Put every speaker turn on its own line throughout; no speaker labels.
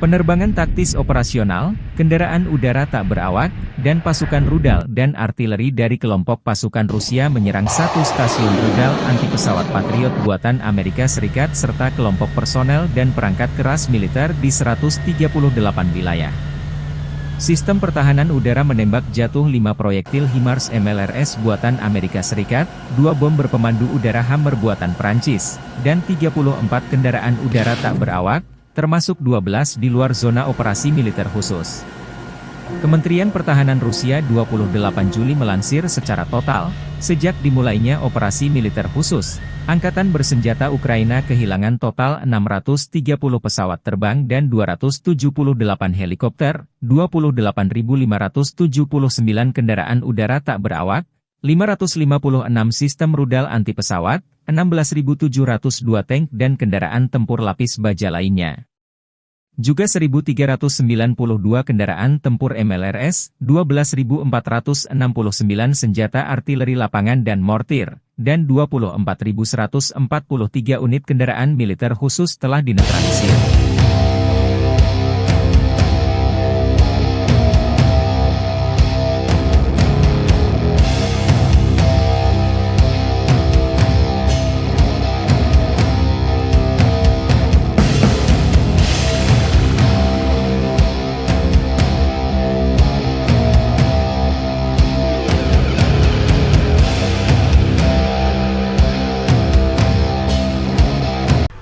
Penerbangan taktis operasional, kendaraan udara tak berawak, dan pasukan rudal dan artileri dari kelompok pasukan Rusia menyerang satu stasiun rudal anti-pesawat Patriot buatan Amerika Serikat serta kelompok personel dan perangkat keras militer di 138 wilayah. Sistem pertahanan udara menembak jatuh 5 proyektil HIMARS MLRS buatan Amerika Serikat, 2 bom berpemandu udara Hammer buatan Prancis, dan 34 kendaraan udara tak berawak, termasuk 12 di luar zona operasi militer khusus. Kementerian Pertahanan Rusia 28 Juli melansir secara total, sejak dimulainya operasi militer khusus, Angkatan Bersenjata Ukraina kehilangan total 630 pesawat terbang dan 278 helikopter, 28.579 kendaraan udara tak berawak, 556 sistem rudal anti-pesawat, 16.702 tank dan kendaraan tempur lapis baja lainnya. Juga 1.392 kendaraan tempur MLRS, 12.469 senjata artileri lapangan dan mortir, dan 24.143 unit kendaraan militer khusus telah dinetralisir.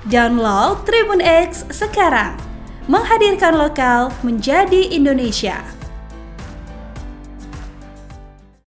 Download Tribun X sekarang, menghadirkan lokal menjadi Indonesia.